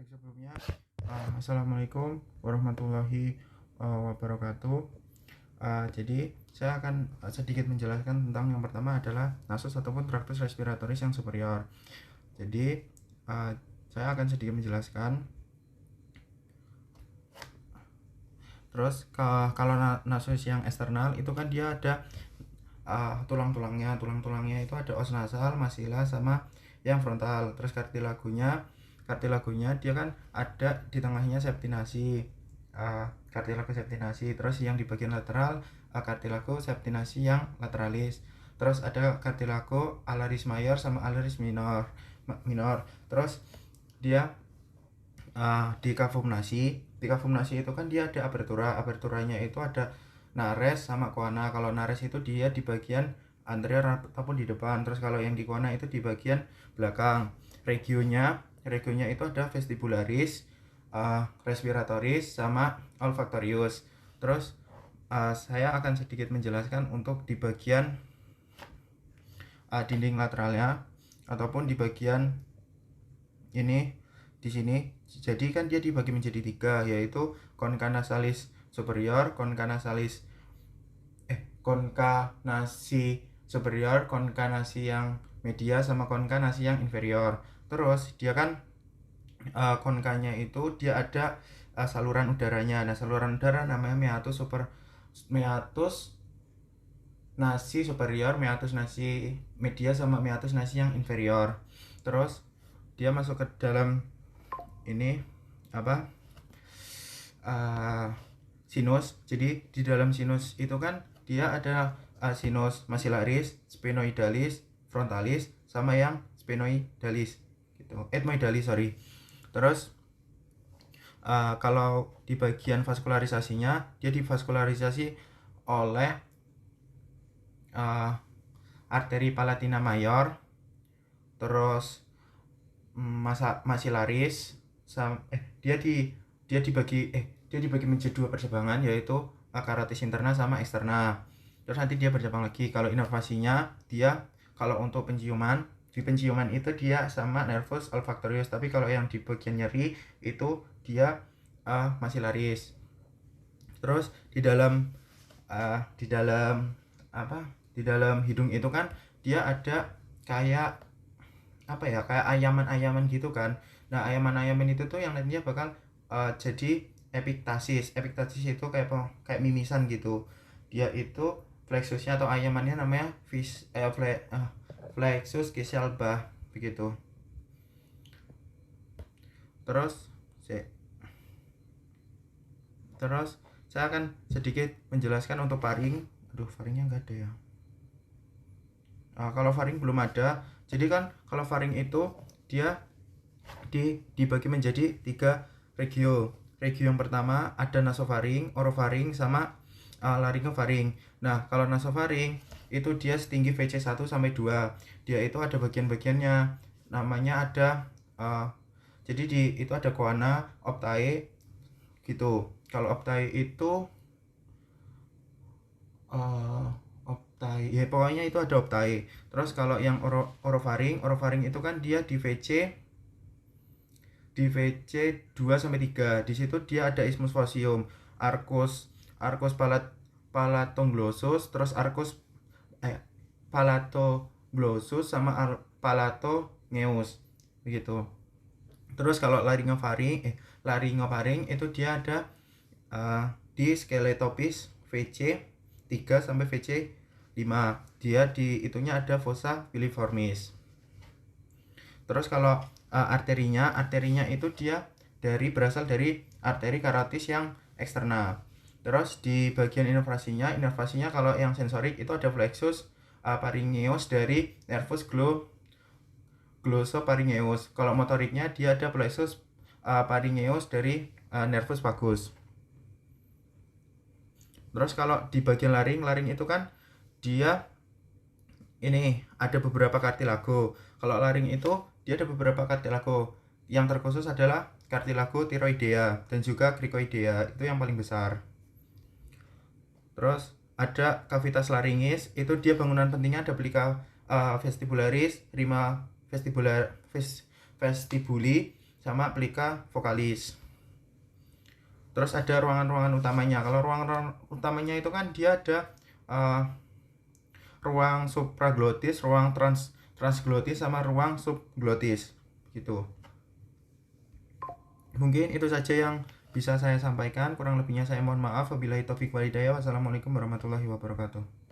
Baik, sebelumnya Assalamualaikum warahmatullahi wabarakatuh. Jadi saya akan sedikit menjelaskan tentang yang pertama adalah nasus ataupun traktus respiratoris yang superior. Jadi saya akan sedikit menjelaskan. Terus kalau nasus yang eksternal itu kan dia ada tulang-tulangnya itu ada os nasal, masila, sama yang frontal. Terus kartilagonya dia kan ada di tengahnya septinasi, kartilago septinasi. Terus yang di bagian lateral kartilago septinasi yang lateralis. Terus ada kartilago alaris mayor sama alaris minor. Terus dia di kavumnasi itu kan dia ada aberturanya itu ada nares sama koana. Kalau nares itu dia di bagian anterior ataupun di depan. Terus kalau yang di koana itu di bagian belakang. Regionnya itu ada vestibularis, respiratoris, sama olfaktorius. Terus saya akan sedikit menjelaskan untuk di bagian dinding lateralnya ataupun di bagian ini di sini. Jadi kan dia dibagi menjadi 3, yaitu concha nasalis superior, concha nasi superior, concha nasi yang media, sama concha nasi yang inferior. Terus dia kan konkanya itu dia ada saluran udaranya. Nah, saluran udara namanya meatus nasi superior, meatus nasi media, sama meatus nasi yang inferior. Terus dia masuk ke dalam ini sinus. Jadi di dalam sinus itu kan dia ada sinus maxillaris, sphenoidalis, frontalis, sama yang sphenoidalis gitu, ethmoidalis, sorry. Terus kalau di bagian vaskularisasinya, dia divaskularisasi oleh arteri palatina mayor, terus maxillaris, dia dibagi menjadi 2 percabangan, yaitu carotis interna sama eksterna. Terus nanti dia bercabang lagi. Kalau inervasinya dia, kalau untuk penciuman, di penciuman itu dia sama nervus olfactorius, tapi kalau yang di bagian nyeri itu dia maxillaris. Terus di dalam hidung itu kan dia ada kayak kayak ayaman gitu kan. Nah, ayaman itu tuh yang nantinya bakal jadi epiktasis itu kayak mimisan gitu. Dia itu flexusnya atau ayamannya namanya flexus Gieselbach begitu. Terus saya akan sedikit menjelaskan untuk faring. Faringnya nggak ada ya. Kalau faring belum ada. Jadi kan kalau faring itu dia dibagi menjadi 3 regio. Regio yang pertama ada nasofaring, orofaring, sama laryngofaring. Nah, kalau nasofaring itu dia setinggi VC 1 sampai 2. Dia itu ada bagian-bagiannya. Namanya ada jadi itu ada koana, optae gitu. Kalau optae itu ya pokoknya itu ada optae. Terus kalau yang orofaring itu kan dia di VC 2 sampai 3. Di situ dia ada isthmus fossium, arcus palatoglossus, terus arcus palatoglossus, sama palatongeus begitu. Terus kalau laryngofaring itu dia ada di skeletopis VC 3 sampai VC 5. Dia di itunya ada fossa piliformis. Terus kalau arterinya itu dia berasal dari arteri karotis yang eksternal. Terus di bagian inervasinya kalau yang sensorik itu ada flexus pharyngeus dari nervus glossopharyngeus. Kalau motoriknya dia ada plexus pharyngeus dari nervus vagus. Terus kalau di bagian laring itu kan dia ini ada beberapa kartilago. Kalau laring itu dia ada beberapa kartilago. Yang terkhusus adalah kartilago thyroidea dan juga cricoidea, itu yang paling besar. Terus ada cavitas laringis, itu dia bangunan pentingnya ada plica vestibularis, rima vestibuli, sama plica vocalis. Terus ada ruangan-ruangan utamanya. Kalau ruangan utamanya itu kan dia ada ruang supraglotis, ruang transglotis sama ruang subglotis gitu. Mungkin itu saja yang bisa saya sampaikan, kurang lebihnya saya mohon maaf. Wabillahi taufik walhidayah. Wassalamualaikum warahmatullahi wabarakatuh.